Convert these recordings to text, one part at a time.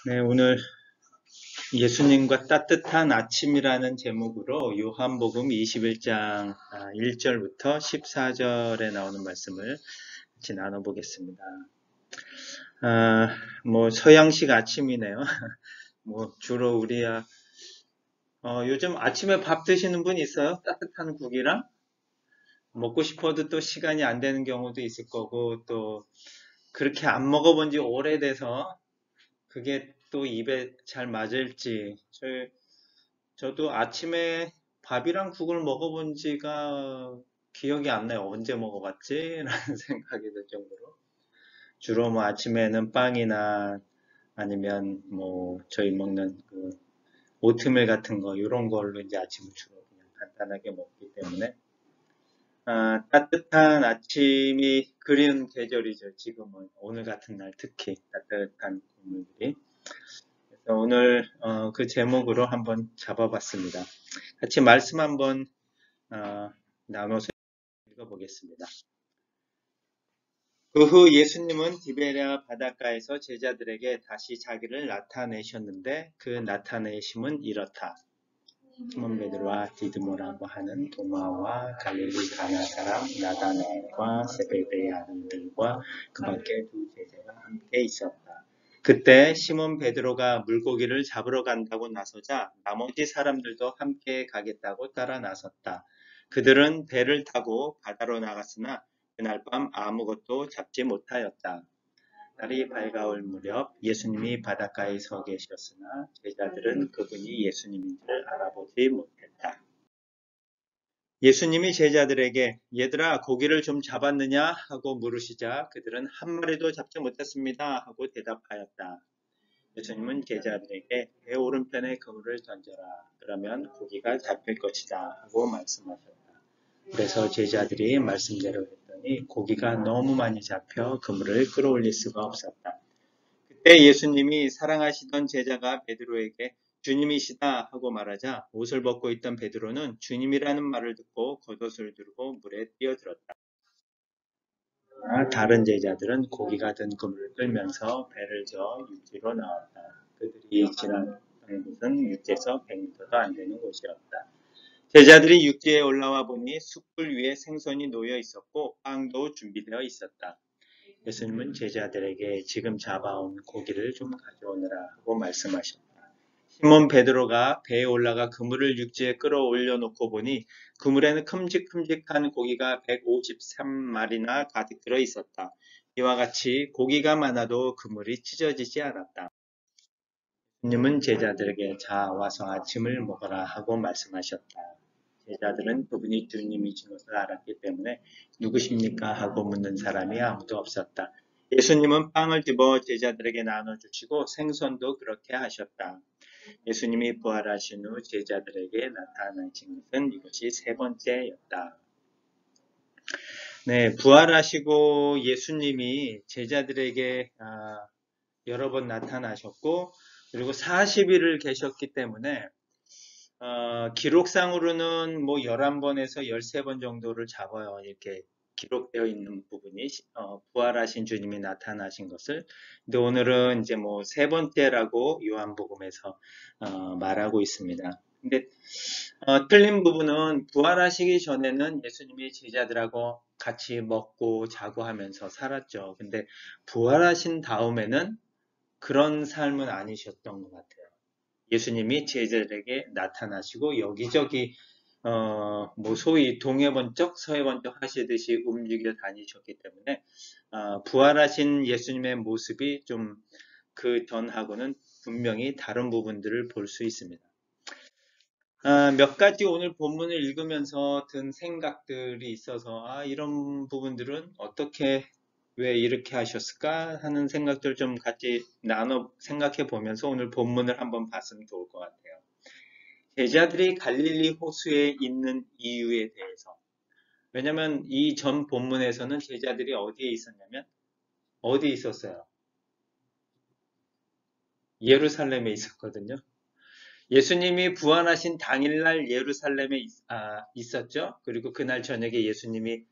네, 오늘 예수님과 따뜻한 아침이라는 제목으로 요한복음 21장 1절부터 14절에 나오는 말씀을 같이 나눠보겠습니다. 서양식 아침이네요. 주로 요즘 아침에 밥 드시는 분 있어요? 따뜻한 국이랑? 먹고 싶어도 또 시간이 안 되는 경우도 있을 거고, 또 그렇게 안 먹어본 지 오래돼서 그게 또 입에 잘 맞을지. 저도 아침에 밥이랑 국을 먹어본 지가 기억이 안 나요. 언제 먹어봤지? 라는 생각이 들 정도로. 주로 아침에는 빵이나 아니면 저희 먹는 그 오트밀 같은 거, 이런 걸로 이제 아침을 주로 그냥 간단하게 먹기 때문에. 따뜻한 아침이 그리운 계절이죠. 지금은. 오늘 같은 날 특히 따뜻한 국물들이. 그래서 오늘 그 제목으로 한번 잡아봤습니다. 같이 말씀 한번 나눠서 읽어보겠습니다. 그 후 예수님은 디베랴 바닷가에서 제자들에게 다시 자기를 나타내셨는데 그 나타내심은 이렇다. 시몬 베드로와 디드모라고 하는 도마와 갈릴리 가나 사람 나다나엘과 세베대의 아들들과 그 밖에 두 제자가 함께 있었다. 그때 시몬 베드로가 물고기를 잡으러 간다고 나서자 나머지 사람들도 함께 가겠다고 따라 나섰다. 그들은 배를 타고 바다로 나갔으나 그날 밤 아무것도 잡지 못하였다. 날이 밝아올 무렵 예수님이 바닷가에 서 계셨으나 제자들은 그분이 예수님인 줄 알아보지 못했다. 예수님이 제자들에게 얘들아 고기를 좀 잡았느냐 하고 물으시자 그들은 한 마리도 잡지 못했습니다 하고 대답하였다. 예수님은 제자들에게 배 오른편에 그물을 던져라. 그러면 고기가 잡힐 것이다 하고 말씀하셨다. 그래서 제자들이 말씀대로 했더니 고기가 너무 많이 잡혀 그물을 끌어올릴 수가 없었다. 그때 예수님이 사랑하시던 제자가 베드로에게 주님이시다 하고 말하자 옷을 벗고 있던 베드로는 주님이라는 말을 듣고 겉옷을 들고 물에 뛰어들었다. 다른 제자들은 고기가 든 그물을 끌면서 배를 저어 육지로 나왔다. 그들이 지나던 곳은 육지에서 100m도 안 되는 곳이었다. 제자들이 육지에 올라와 보니 숯불 위에 생선이 놓여 있었고 빵도 준비되어 있었다. 예수님은 제자들에게 지금 잡아온 고기를 좀 가져오느라 하고 말씀하셨다. 시몬 베드로가 배에 올라가 그물을 육지에 끌어올려 놓고 보니 그물에는 큼직큼직한 고기가 153마리나 가득 들어 있었다. 이와 같이 고기가 많아도 그물이 찢어지지 않았다. 예수님은 제자들에게 자 와서 아침을 먹어라 하고 말씀하셨다. 제자들은 그분이 주님이신 것을 알았기 때문에 누구십니까? 하고 묻는 사람이 아무도 없었다. 예수님은 빵을 집어 제자들에게 나눠주시고 생선도 그렇게 하셨다. 예수님이 부활하신 후 제자들에게 나타나신 것은 이것이 세 번째였다. 네, 부활하시고 예수님이 제자들에게 여러 번 나타나셨고 그리고 40일을 계셨기 때문에 기록상으로는 11번에서 13번 정도를 잡아요. 이렇게 기록되어 있는 부분이 부활하신 주님이 나타나신 것을. 근데 오늘은 이제 세 번째라고 요한복음에서 말하고 있습니다. 근데 틀린 부분은 부활하시기 전에는 예수님이 제자들하고 같이 먹고 자고 하면서 살았죠. 근데 부활하신 다음에는 그런 삶은 아니셨던 것 같아요. 예수님이 제자들에게 나타나시고 여기저기 소위 동해번쩍 서해번쩍 하시듯이 움직여 다니셨기 때문에 부활하신 예수님의 모습이 좀 그 전하고는 분명히 다른 부분들을 볼 수 있습니다. 몇 가지 오늘 본문을 읽으면서 든 생각들이 있어서 이런 부분들은 어떻게 왜 이렇게 하셨을까 하는 생각들 좀 같이 나눠 생각해 보면서 오늘 본문을 한번 봤으면 좋을 것 같아요. 제자들이 갈릴리 호수에 있는 이유에 대해서. 왜냐하면 이 전 본문에서는 제자들이 어디에 있었냐면 어디 있었어요? 예루살렘에 있었거든요. 예수님이 부활하신 당일날 예루살렘에 있었죠. 그리고 그날 저녁에 예수님이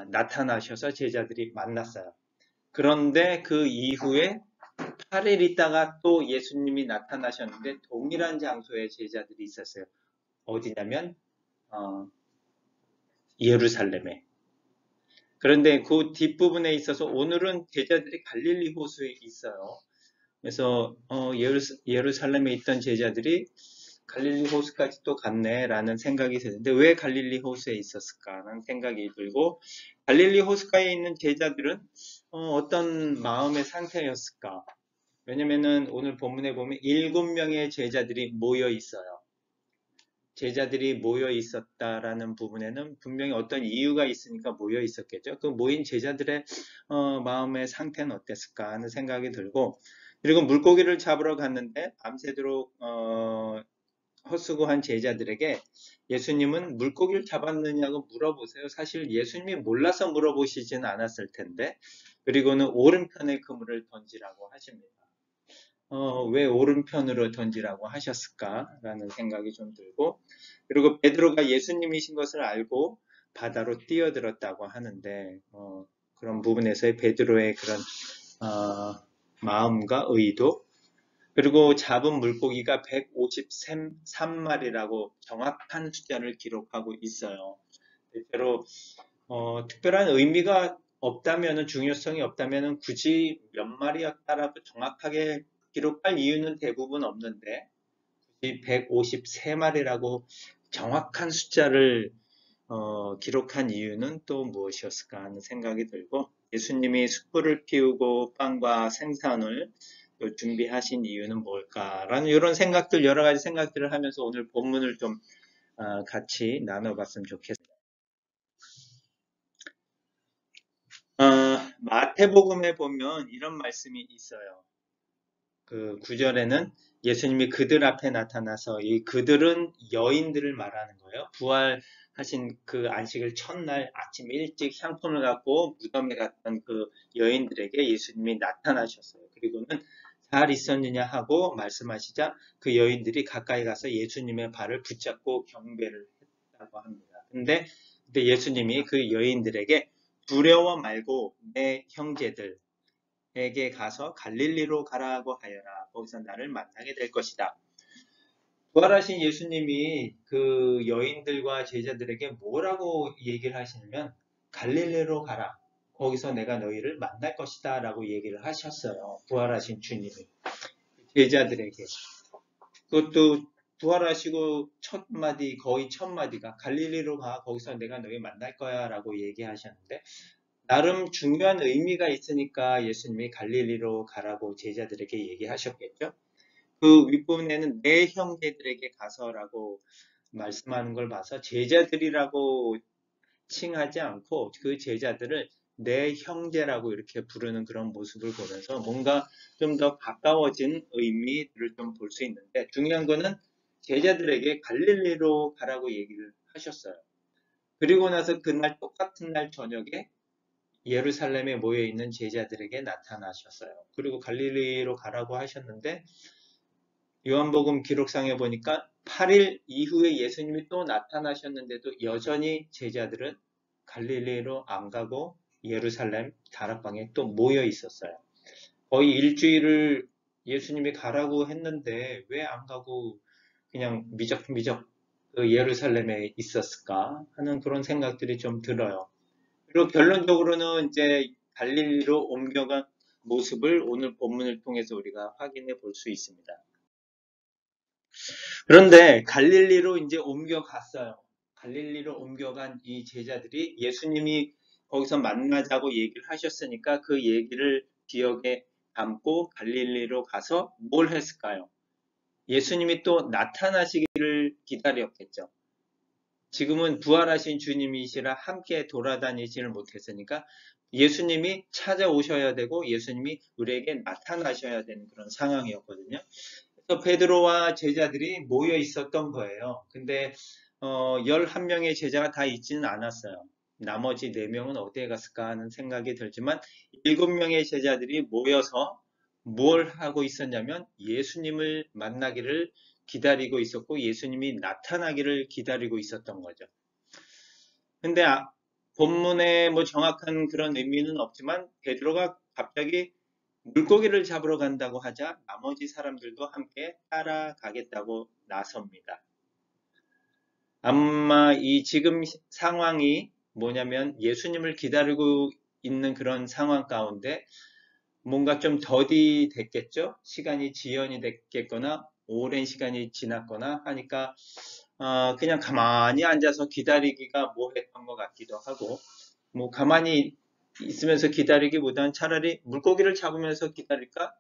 나타나셔서 제자들이 만났어요. 그런데 그 이후에 8일 있다가 또 예수님이 나타나셨는데 동일한 장소에 제자들이 있었어요. 어디냐면 예루살렘에. 그런데 그 뒷부분에 있어서 오늘은 제자들이 갈릴리 호수에 있어요. 그래서 예루살렘에 있던 제자들이 갈릴리 호수까지 또 갔네라는 생각이 드는데 왜 갈릴리 호수에 있었을까라는 생각이 들고 갈릴리 호수가에 있는 제자들은 어떤 마음의 상태였을까? 왜냐면은 오늘 본문에 보면 7명의 제자들이 모여 있어요. 제자들이 모여 있었다라는 부분에는 분명히 어떤 이유가 있으니까 모여 있었겠죠. 그 모인 제자들의 마음의 상태는 어땠을까 하는 생각이 들고 그리고 물고기를 잡으러 갔는데 밤새도록 헛수고한 제자들에게 예수님은 물고기를 잡았느냐고 물어보세요. 사실 예수님이 몰라서 물어보시지는 않았을 텐데 그리고는 오른편에 그물을 던지라고 하십니다. 왜 오른편으로 던지라고 하셨을까라는 생각이 좀 들고 그리고 베드로가 예수님이신 것을 알고 바다로 뛰어들었다고 하는데 그런 부분에서의 베드로의 그런 마음과 의도 그리고 잡은 물고기가 153마리라고 정확한 숫자를 기록하고 있어요. 대체로 특별한 의미가 없다면 중요성이 없다면 굳이 몇 마리였다라고 정확하게 기록할 이유는 대부분 없는데 153마리라고 정확한 숫자를 기록한 이유는 또 무엇이었을까 하는 생각이 들고 예수님이 숯불을 피우고 빵과 생선을 준비하신 이유는 뭘까라는 이런 생각들 여러 가지 생각들을 하면서 오늘 본문을 좀 같이 나눠봤으면 좋겠습니다. 마태복음에 보면 이런 말씀이 있어요. 그 9절에는 예수님이 그들 앞에 나타나서 이 그들은 여인들을 말하는 거예요. 부활하신 그 안식일 첫날 아침 일찍 향품을 갖고 무덤에 갔던 그 여인들에게 예수님이 나타나셨어요. 그리고는 잘 있었느냐 하고 말씀하시자 그 여인들이 가까이 가서 예수님의 발을 붙잡고 경배를 했다고 합니다. 근데 예수님이 그 여인들에게 두려워 말고 내 형제들 에게 가서 갈릴리로 가라고 하여라. 거기서 나를 만나게 될 것이다. 부활하신 예수님이 그 여인들과 제자들에게 뭐라고 얘기를 하시냐면 갈릴리로 가라. 거기서 내가 너희를 만날 것이다 라고 얘기를 하셨어요. 부활하신 주님이 제자들에게. 그것도 부활하시고 첫 마디 거의 첫 마디가 갈릴리로 가. 거기서 내가 너희 만날 거야 라고 얘기하셨는데 나름 중요한 의미가 있으니까 예수님이 갈릴리로 가라고 제자들에게 얘기하셨겠죠. 그 윗부분에는 내 형제들에게 가서라고 말씀하는 걸 봐서 제자들이라고 칭하지 않고 그 제자들을 내 형제라고 이렇게 부르는 그런 모습을 보면서 뭔가 좀 더 가까워진 의미를 좀 볼 수 있는데 중요한 거는 제자들에게 갈릴리로 가라고 얘기를 하셨어요. 그리고 나서 그날 똑같은 날 저녁에 예루살렘에 모여있는 제자들에게 나타나셨어요. 그리고 갈릴리로 가라고 하셨는데 요한복음 기록상에 보니까 8일 이후에 예수님이 또 나타나셨는데도 여전히 제자들은 갈릴리로 안 가고 예루살렘 다락방에 또 모여 있었어요. 거의 일주일을 예수님이 가라고 했는데 왜 안 가고 그냥 미적미적 그 예루살렘에 있었을까 하는 그런 생각들이 좀 들어요. 그리고 결론적으로는 이제 갈릴리로 옮겨간 모습을 오늘 본문을 통해서 우리가 확인해 볼 수 있습니다. 그런데 갈릴리로 이제 옮겨갔어요. 갈릴리로 옮겨간 이 제자들이 예수님이 거기서 만나자고 얘기를 하셨으니까 그 얘기를 기억에 담고 갈릴리로 가서 뭘 했을까요? 예수님이 또 나타나시기를 기다렸겠죠. 지금은 부활하신 주님이시라 함께 돌아다니지를 못했으니까 예수님이 찾아오셔야 되고 예수님이 우리에게 나타나셔야 되는 그런 상황이었거든요. 그래서 베드로와 제자들이 모여 있었던 거예요. 근데 11명의 제자가 다 있지는 않았어요. 나머지 4명은 어디에 갔을까 하는 생각이 들지만 7명의 제자들이 모여서 뭘 하고 있었냐면 예수님을 만나기를 기다리고 있었고 예수님이 나타나기를 기다리고 있었던 거죠. 근데 본문에 뭐 정확한 그런 의미는 없지만 베드로가 갑자기 물고기를 잡으러 간다고 하자 나머지 사람들도 함께 따라가겠다고 나섭니다. 아마 이 지금 상황이 뭐냐면 예수님을 기다리고 있는 그런 상황 가운데 뭔가 좀 더디 됐겠죠? 시간이 지연이 됐겠거나 오랜 시간이 지났거나 하니까 그냥 가만히 앉아서 기다리기가 뭐했던 것 같기도 하고 뭐 가만히 있으면서 기다리기보다는 차라리 물고기를 잡으면서 기다릴까?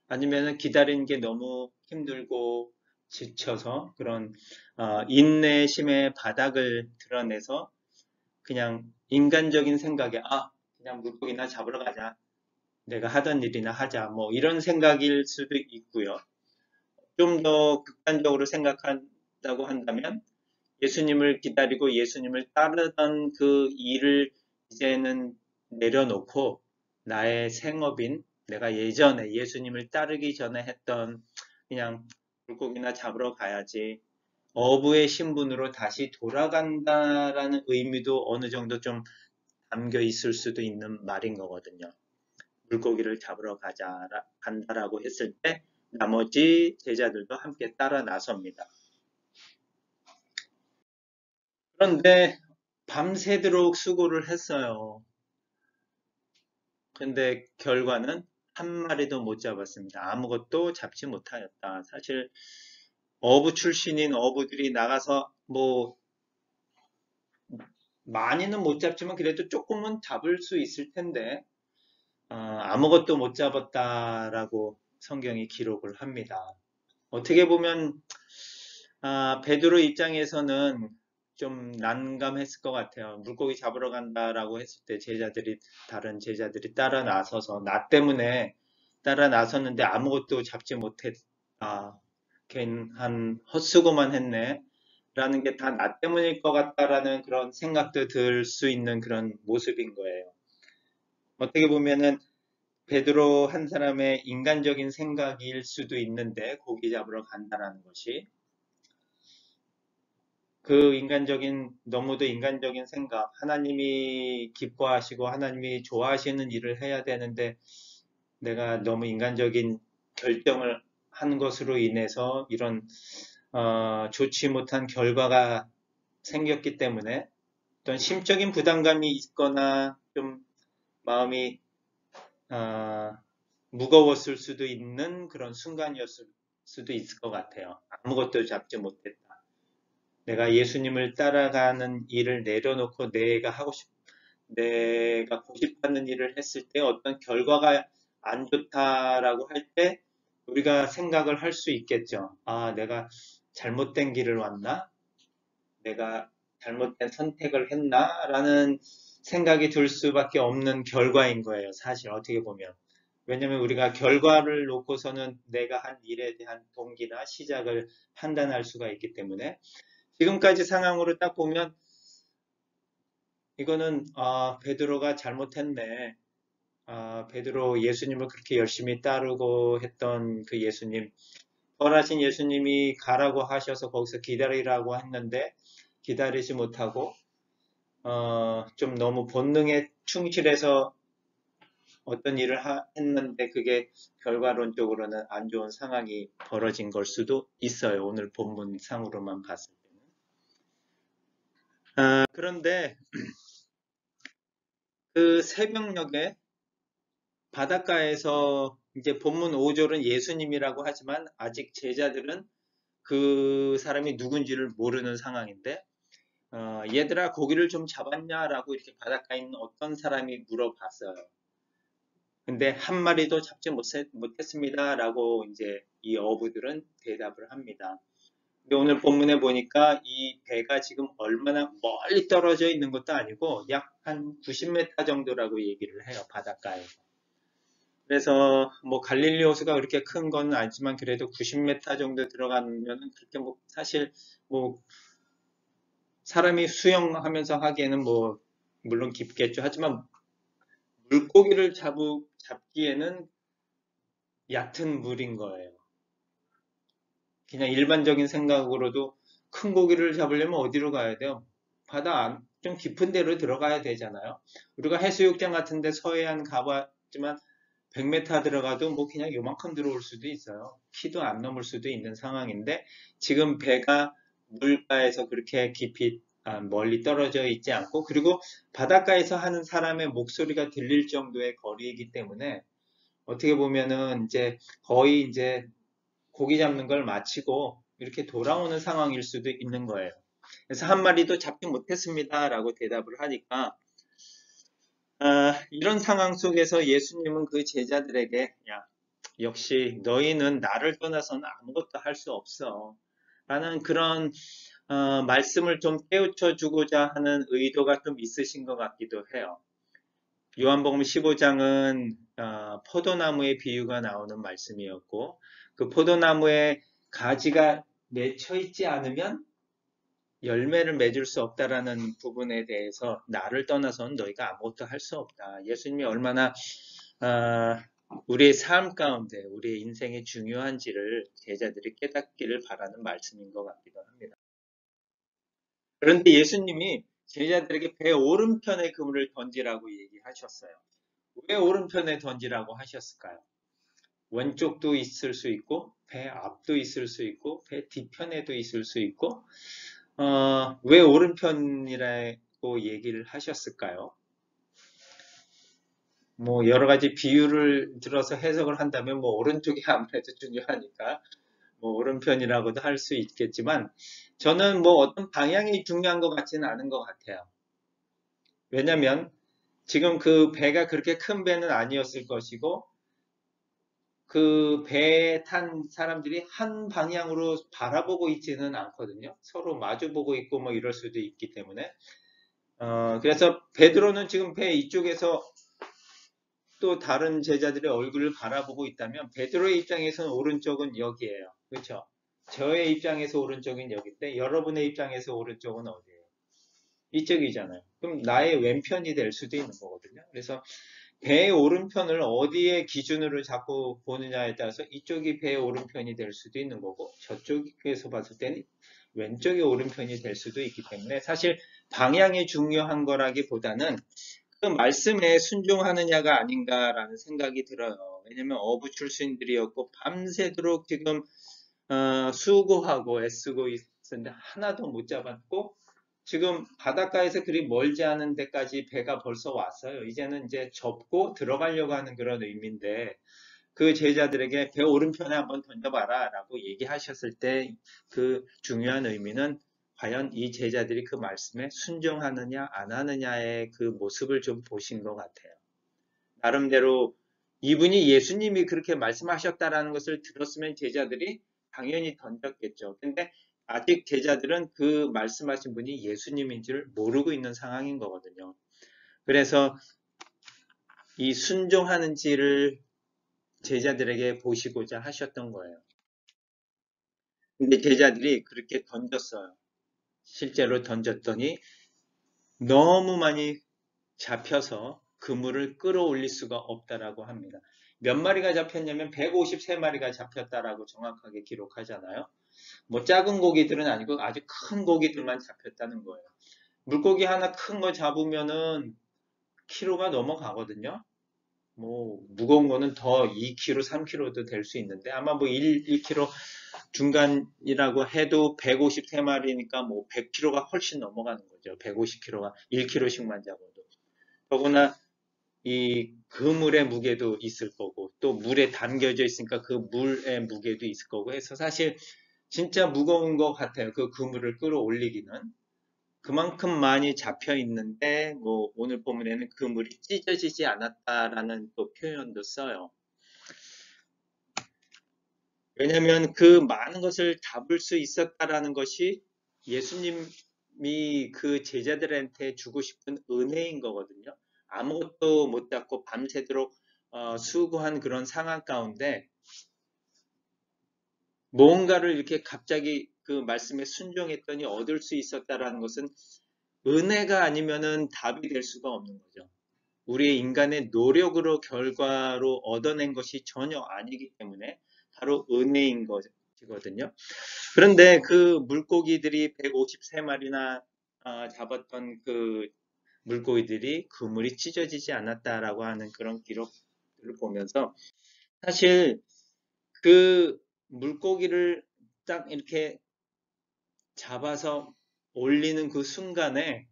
아니면 기다리는 게 너무 힘들고 지쳐서 그런 인내심의 바닥을 드러내서 그냥 인간적인 생각에 그냥 물고기나 잡으러 가자. 내가 하던 일이나 하자. 뭐 이런 생각일 수도 있고요. 좀 더 극단적으로 생각한다고 한다면 예수님을 기다리고 예수님을 따르던 그 일을 이제는 내려놓고 나의 생업인 내가 예전에 예수님을 따르기 전에 했던 그냥 물고기나 잡으러 가야지. 어부의 신분으로 다시 돌아간다라는 의미도 어느 정도 좀 담겨 있을 수도 있는 말인 거거든요. 물고기를 잡으러 간다라고 했을 때 나머지 제자들도 함께 따라 나섭니다. 그런데 밤새도록 수고를 했어요. 근데 결과는 한 마리도 못 잡았습니다. 아무것도 잡지 못하였다. 사실 어부 출신인 어부들이 나가서 뭐 많이는 못 잡지만 그래도 조금은 잡을 수 있을 텐데 아무것도 못 잡았다라고 성경이 기록을 합니다. 어떻게 보면 베드로 입장에서는 좀 난감했을 것 같아요. 물고기 잡으러 간다라고 했을 때 다른 제자들이 따라 나서서 나 때문에 따라 나섰는데 아무것도 잡지 못했다. 한 헛수고만 했네. 라는 게 다 나 때문일 것 같다라는 그런 생각도 들 수 있는 그런 모습인 거예요. 어떻게 보면은 베드로 한 사람의 인간적인 생각일 수도 있는데 고기 잡으러 간다라는 것이 그 너무도 인간적인 생각, 하나님이 기뻐하시고 하나님이 좋아하시는 일을 해야 되는데 내가 너무 인간적인 결정을 한 것으로 인해서 이런 좋지 못한 결과가 생겼기 때문에 어떤 심적인 부담감이 있거나 좀 마음이 어, 무거웠을 수도 있는 그런 순간이었을 수도 있을 것 같아요. 아무것도 잡지 못했다. 내가 예수님을 따라가는 일을 내려놓고 내가 고집하는 일을 했을 때 어떤 결과가 안 좋다라고 할 때 우리가 생각을 할 수 있겠죠. 내가 잘못된 길을 왔나? 내가 잘못된 선택을 했나? 라는 생각이 들 수밖에 없는 결과인 거예요. 사실 어떻게 보면. 왜냐하면 우리가 결과를 놓고서는 내가 한 일에 대한 동기나 시작을 판단할 수가 있기 때문에 지금까지 상황으로 딱 보면 이거는 베드로가 잘못했네. 베드로 예수님을 그렇게 열심히 따르고 했던 그 예수님, 벌하신 예수님이 가라고 하셔서 거기서 기다리라고 했는데 기다리지 못하고 좀 너무 본능에 충실해서 어떤 일을 했는데 그게 결과론적으로는 안 좋은 상황이 벌어진 걸 수도 있어요. 오늘 본문상으로만 봤을 때는. 그런데 그 새벽녘에 바닷가에서 이제 본문 5절은 예수님이라고 하지만 아직 제자들은 그 사람이 누군지를 모르는 상황인데 얘들아 고기를 좀 잡았냐라고 이렇게 바닷가에 있는 어떤 사람이 물어봤어요. 근데 한 마리도 잡지 못했습니다라고 이제 이 어부들은 대답을 합니다. 근데 오늘 본문에 보니까 이 배가 지금 얼마나 멀리 떨어져 있는 것도 아니고 약 한 90m 정도라고 얘기를 해요, 바닷가에서. 그래서 뭐 갈릴리 호수가 그렇게 큰 건 아니지만 그래도 90m 정도 들어가면 그렇게 뭐 사실 뭐 사람이 수영하면서 하기에는 뭐 물론 깊겠죠. 하지만 물고기를 잡기에는 얕은 물인 거예요. 그냥 일반적인 생각으로도 큰 고기를 잡으려면 어디로 가야 돼요? 좀 깊은 데로 들어가야 되잖아요. 우리가 해수욕장 같은 데 서해안 가봤지만 100m 들어가도 뭐 그냥 요만큼 들어올 수도 있어요. 키도 안 넘을 수도 있는 상황인데 지금 배가 물가에서 그렇게 깊이 멀리 떨어져 있지 않고 그리고 바닷가에서 하는 사람의 목소리가 들릴 정도의 거리이기 때문에 어떻게 보면은 이제 거의 이제 고기 잡는 걸 마치고 이렇게 돌아오는 상황일 수도 있는 거예요. 그래서 한 마리도 잡지 못했습니다라고 대답을 하니까 이런 상황 속에서 예수님은 그 제자들에게 야, 역시 너희는 나를 떠나서는 아무것도 할 수 없어. 라는 그런 말씀을 좀 깨우쳐 주고자 하는 의도가 좀 있으신 것 같기도 해요. 요한복음 15장은 포도나무의 비유가 나오는 말씀이었고 그 포도나무에 가지가 맺혀 있지 않으면 열매를 맺을 수 없다라는 부분에 대해서 나를 떠나서는 너희가 아무것도 할 수 없다. 예수님이 얼마나 우리의 삶 가운데 우리의 인생의 중요한지를 제자들이 깨닫기를 바라는 말씀인 것 같기도 합니다. 그런데 예수님이 제자들에게 배 오른편에 그물을 던지라고 얘기하셨어요. 왜 오른편에 던지라고 하셨을까요? 왼쪽도 있을 수 있고 배 앞도 있을 수 있고 배 뒤편에도 있을 수 있고 왜 오른편이라고 얘기를 하셨을까요? 뭐 여러 가지 비유를 들어서 해석을 한다면 뭐 오른쪽이 아무래도 중요하니까 뭐 오른편이라고도 할 수 있겠지만 저는 뭐 어떤 방향이 중요한 것 같지는 않은 것 같아요. 왜냐면 지금 그 배가 그렇게 큰 배는 아니었을 것이고 그 배에 탄 사람들이 한 방향으로 바라보고 있지는 않거든요. 서로 마주보고 있고 뭐 이럴 수도 있기 때문에 그래서 베드로는 지금 배 이쪽에서 또 다른 제자들의 얼굴을 바라보고 있다면 베드로의 입장에서는 오른쪽은 여기예요. 그렇죠? 저의 입장에서 오른쪽은 여기인데 여러분의 입장에서 오른쪽은 어디예요? 이쪽이잖아요. 그럼 나의 왼편이 될 수도 있는 거거든요. 그래서 배의 오른편을 어디에 기준으로 잡고 보느냐에 따라서 이쪽이 배의 오른편이 될 수도 있는 거고 저쪽에서 봤을 때는 왼쪽이 오른편이 될 수도 있기 때문에 사실 방향이 중요한 거라기보다는 그 말씀에 순종하느냐가 아닌가라는 생각이 들어요. 왜냐면 어부 출신들이었고 밤새도록 지금 수고하고 애쓰고 있었는데 하나도 못 잡았고 지금 바닷가에서 그리 멀지 않은 데까지 배가 벌써 왔어요. 이제는 이제 접고 들어가려고 하는 그런 의미인데 그 제자들에게 배 오른편에 한번 던져봐라 라고 얘기하셨을 때 그 중요한 의미는 과연 이 제자들이 그 말씀에 순종하느냐 안 하느냐의 그 모습을 좀 보신 것 같아요. 나름대로 이분이 예수님이 그렇게 말씀하셨다라는 것을 들었으면 제자들이 당연히 던졌겠죠. 근데 아직 제자들은 그 말씀하신 분이 예수님인 줄 모르고 있는 상황인 거거든요. 그래서 이 순종하는지를 제자들에게 보시고자 하셨던 거예요. 근데 제자들이 그렇게 던졌어요. 실제로 던졌더니 너무 많이 잡혀서 그물을 끌어올릴 수가 없다라고 합니다. 몇 마리가 잡혔냐면 153마리가 잡혔다라고 정확하게 기록하잖아요. 뭐 작은 고기들은 아니고 아주 큰 고기들만 잡혔다는 거예요. 물고기 하나 큰 거 잡으면은 키로가 넘어가거든요. 뭐 무거운 거는 더 2kg, 3kg도 될 수 있는데 아마 뭐 2kg 중간이라고 해도 153마리니까 뭐 100kg가 훨씬 넘어가는 거죠. 150kg가 1kg씩만 잡아도. 더구나 이 그물의 무게도 있을 거고 또 물에 담겨져 있으니까 그 물의 무게도 있을 거고 해서 사실 진짜 무거운 것 같아요. 그 그물을 끌어올리기는. 그만큼 많이 잡혀 있는데 뭐 오늘 본문에는 그물이 찢어지지 않았다라는 또 표현도 써요. 왜냐하면 그 많은 것을 잡을 수 있었다라는 것이 예수님이 그 제자들한테 주고 싶은 은혜인 거거든요. 아무것도 못 잡고 밤새도록 수고한 그런 상황 가운데 뭔가를 이렇게 갑자기 그 말씀에 순종했더니 얻을 수 있었다라는 것은 은혜가 아니면은 답이 될 수가 없는 거죠. 우리의 인간의 노력으로 결과로 얻어낸 것이 전혀 아니기 때문에 바로 은혜인 것이거든요. 그런데 그 물고기들이 153마리나 잡았던 그 물고기들이 그물이 찢어지지 않았다라고 하는 그런 기록들을 모습을 보면서 사실 그 물고기를 딱 이렇게 잡아서 올리는 그 순간에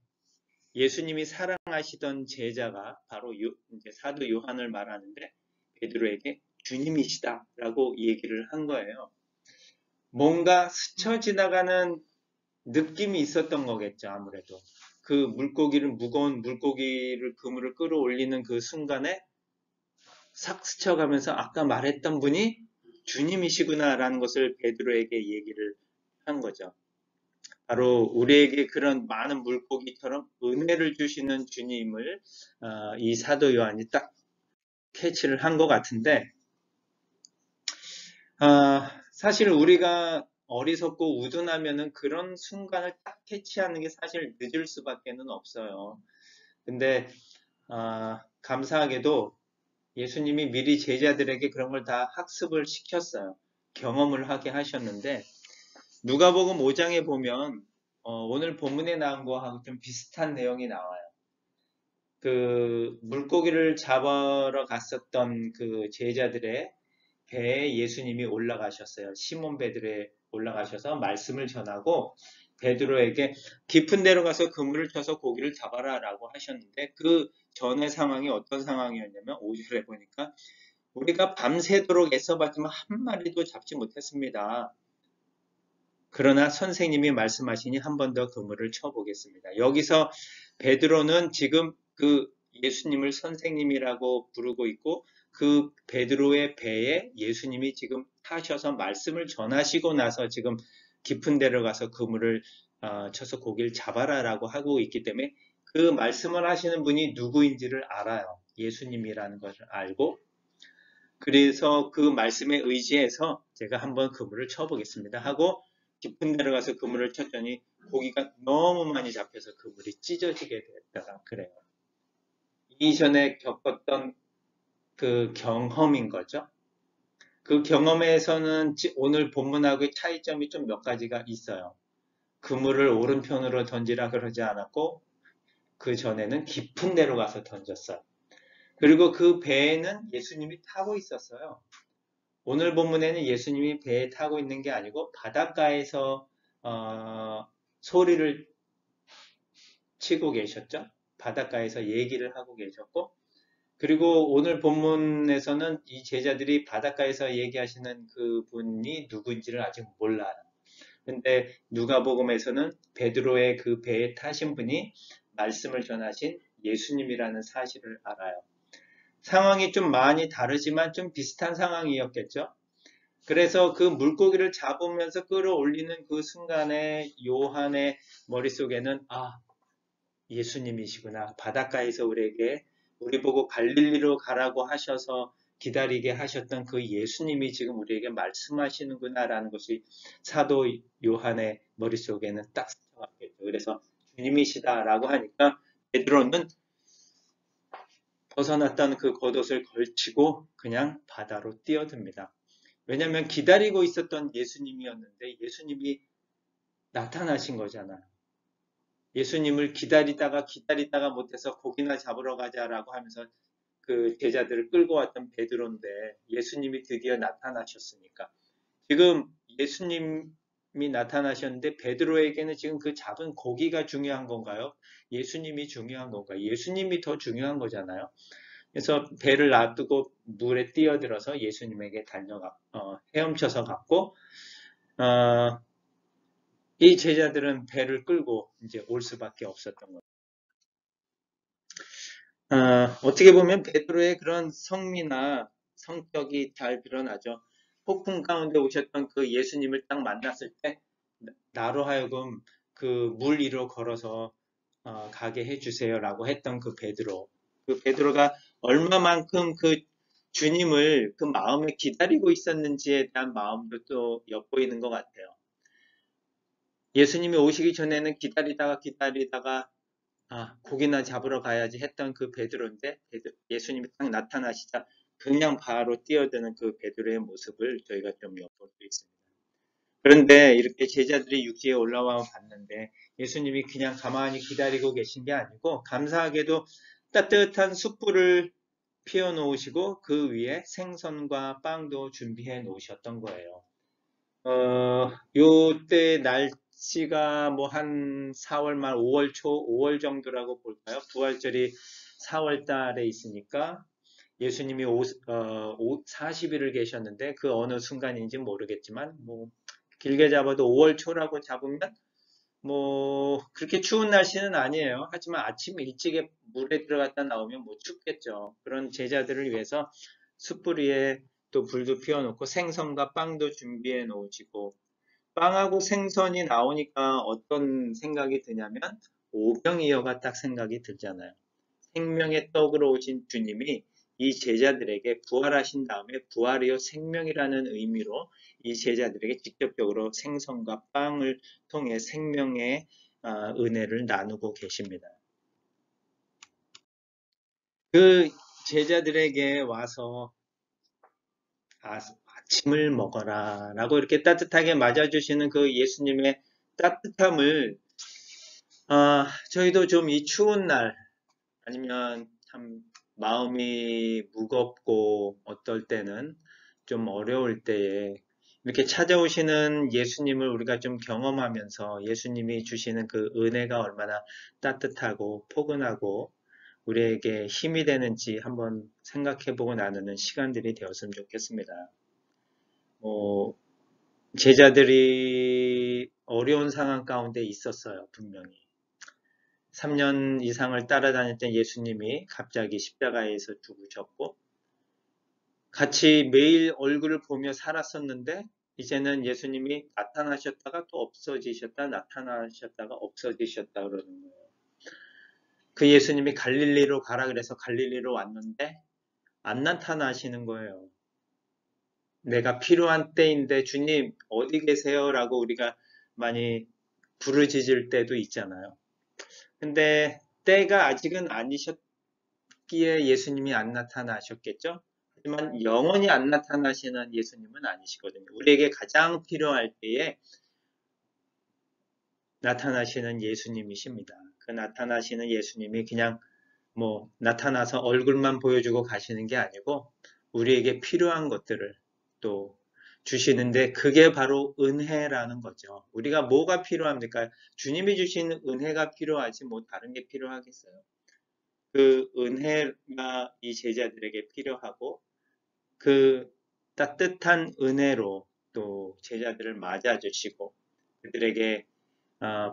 예수님이 사랑하시던 제자가 바로 이제 사도 요한을 말하는데 베드로에게 주님이시다라고 얘기를 한 거예요. 뭔가 스쳐 지나가는 느낌이 있었던 거겠죠, 아무래도. 그 무거운 물고기를 그물을 끌어올리는 그 순간에 싹 스쳐가면서 아까 말했던 분이 주님이시구나라는 것을 베드로에게 얘기를 한 거죠. 바로 우리에게 그런 많은 물고기처럼 은혜를 주시는 주님을 이 사도 요한이 딱 캐치를 한 것 같은데, 사실 우리가 어리석고 우둔하면은 그런 순간을 딱 캐치하는 게 사실 늦을 수밖에는 없어요. 근데 감사하게도 예수님이 미리 제자들에게 그런 걸 다 학습을 시켰어요. 경험을 하게 하셨는데 누가복음 5장에 보면 오늘 본문에 나온 거하고 좀 비슷한 내용이 나와요. 그 물고기를 잡으러 갔었던 그 제자들의 배에 예수님이 올라가셨어요. 시몬 베드로에 올라가셔서 말씀을 전하고 베드로에게 깊은 데로 가서 그물을 쳐서 고기를 잡아라 라고 하셨는데 그 전의 상황이 어떤 상황이었냐면 5절에 보니까 우리가 밤새도록 애써봤지만 한 마리도 잡지 못했습니다. 그러나 선생님이 말씀하시니 한 번 더 그물을 쳐보겠습니다. 여기서 베드로는 지금 그 예수님을 선생님이라고 부르고 있고 그 베드로의 배에 예수님이 지금 타셔서 말씀을 전하시고 나서 지금 깊은 데로 가서 그물을 쳐서 고기를 잡아라라고 하고 있기 때문에 그 말씀을 하시는 분이 누구인지를 알아요. 예수님이라는 것을 알고 그래서 그 말씀에 의지해서 제가 한번 그물을 쳐보겠습니다 하고 깊은 데로 가서 그물을 쳤더니 고기가 너무 많이 잡혀서 그물이 찢어지게 됐다가 그래요. 이전에 겪었던 그 경험인 거죠. 그 경험에서는 오늘 본문하고의 차이점이 좀 몇 가지가 있어요. 그물을 오른편으로 던지라 그러지 않았고 그 전에는 깊은 데로 가서 던졌어요. 그리고 그 배에는 예수님이 타고 있었어요. 오늘 본문에는 예수님이 배에 타고 있는 게 아니고 바닷가에서 소리를 치고 계셨죠. 바닷가에서 얘기를 하고 계셨고 그리고 오늘 본문에서는 이 제자들이 바닷가에서 얘기하시는 그분이 누구인지를 아직 몰라요. 근데 누가복음에서는 베드로의 그 배에 타신 분이 말씀을 전하신 예수님이라는 사실을 알아요. 상황이 좀 많이 다르지만 좀 비슷한 상황이었겠죠. 그래서 그 물고기를 잡으면서 끌어올리는 그 순간에 요한의 머릿속에는 예수님이시구나. 바닷가에서 우리 보고 갈릴리로 가라고 하셔서 기다리게 하셨던 그 예수님이 지금 우리에게 말씀하시는구나라는 것이 사도 요한의 머릿속에는 딱 스쳐갔겠죠. 그래서 주님이시다라고 하니까 베드로는 벗어났던 그 겉옷을 걸치고 그냥 바다로 뛰어듭니다. 왜냐하면 기다리고 있었던 예수님이었는데 예수님이 나타나신 거잖아요. 예수님을 기다리다가 못해서 고기나 잡으러 가자라고 하면서 그 제자들을 끌고 왔던 베드로인데 예수님이 드디어 나타나셨으니까 지금 예수님이 나타나셨는데 베드로에게는 지금 그 잡은 고기가 중요한 건가요? 예수님이 중요한 건가요? 예수님이 더 중요한 거잖아요. 그래서 배를 놔두고 물에 뛰어들어서 예수님에게 헤엄쳐서 갔고 이 제자들은 배를 끌고 이제 올 수밖에 없었던 거예요. 어떻게 보면 베드로의 그런 성미나 성격이 잘 드러나죠. 폭풍 가운데 오셨던 그 예수님을 딱 만났을 때 나로 하여금 그 물 위로 걸어서 가게 해주세요라고 했던 그 베드로. 그 베드로가 얼마만큼 그 주님을 그 마음에 기다리고 있었는지에 대한 마음도 또 엿보이는 것 같아요. 예수님이 오시기 전에는 기다리다가 고기나 잡으러 가야지 했던 그 베드로인데 예수님이 딱 나타나시자 그냥 바로 뛰어드는 그 베드로의 모습을 저희가 좀 엿볼 수 있습니다. 그런데 이렇게 제자들이 육지에 올라와 봤는데 예수님이 그냥 가만히 기다리고 계신 게 아니고 감사하게도 따뜻한 숯불을 피워 놓으시고 그 위에 생선과 빵도 준비해 놓으셨던 거예요. 요때 날씨가 뭐 한 4월 말 5월 초, 5월 정도라고 볼까요? 부활절이 4월 달에 있으니까 예수님이 40일을 계셨는데 그 어느 순간인지 모르겠지만 뭐 길게 잡아도 5월 초라고 잡으면 뭐 그렇게 추운 날씨는 아니에요. 하지만 아침 일찍에 물에 들어갔다 나오면 뭐 춥겠죠. 그런 제자들을 위해서 숯불 위에 또 불도 피워놓고 생선과 빵도 준비해 놓으시고 빵하고 생선이 나오니까 어떤 생각이 드냐면 오병이어가 딱 생각이 들잖아요. 생명의 떡으로 오신 주님이 이 제자들에게 부활하신 다음에 부활이요 생명이라는 의미로 이 제자들에게 직접적으로 생선과 빵을 통해 생명의 은혜를 나누고 계십니다. 그 제자들에게 와서 아침을 먹어라 라고 이렇게 따뜻하게 맞아주시는 그 예수님의 따뜻함을 저희도 좀 이 추운 날 아니면 참 마음이 무겁고 어떨 때는 좀 어려울 때에 이렇게 찾아오시는 예수님을 우리가 좀 경험하면서 예수님이 주시는 그 은혜가 얼마나 따뜻하고 포근하고 우리에게 힘이 되는지 한번 생각해보고 나누는 시간들이 되었으면 좋겠습니다. 제자들이 어려운 상황 가운데 있었어요, 분명히. 3년 이상을 따라다녔던 예수님이 갑자기 십자가에서 죽으셨고 같이 매일 얼굴을 보며 살았었는데 이제는 예수님이 나타나셨다가 또 없어지셨다 나타나셨다가 없어지셨다 그러는 거예요. 그 예수님이 갈릴리로 가라 그래서 갈릴리로 왔는데 안 나타나시는 거예요. 내가 필요한 때인데 주님 어디 계세요? 라고 우리가 많이 부르짖을 때도 있잖아요. 근데 때가 아직은 아니셨기에 예수님이 안 나타나셨겠죠? 하지만 영원히 안 나타나시는 예수님은 아니시거든요. 우리에게 가장 필요할 때에 나타나시는 예수님이십니다. 그 나타나시는 예수님이 그냥 뭐 나타나서 얼굴만 보여주고 가시는 게 아니고 우리에게 필요한 것들을 또 주시는데 그게 바로 은혜라는 거죠. 우리가 뭐가 필요합니까? 주님이 주시는 은혜가 필요하지 뭐 다른 게 필요하겠어요. 그 은혜가 이 제자들에게 필요하고 그 따뜻한 은혜로 또 제자들을 맞아주시고 그들에게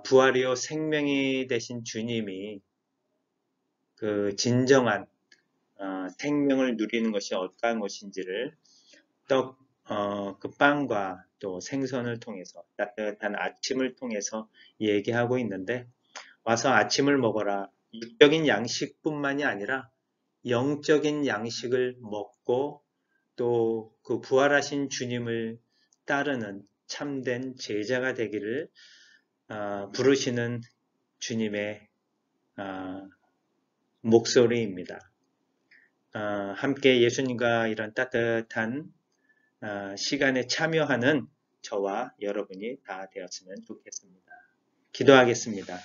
부활이요 생명이 되신 주님이 그 진정한 생명을 누리는 것이 어떠한 것인지를 그 빵과 또 생선을 통해서 따뜻한 아침을 통해서 얘기하고 있는데 와서 아침을 먹어라. 육적인 양식뿐만이 아니라 영적인 양식을 먹고 또 그 부활하신 주님을 따르는 참된 제자가 되기를 부르시는 주님의 목소리입니다. 함께 예수님과 이런 따뜻한 시간에 참여하는 저와 여러분이 다 되었으면 좋겠습니다. 기도하겠습니다.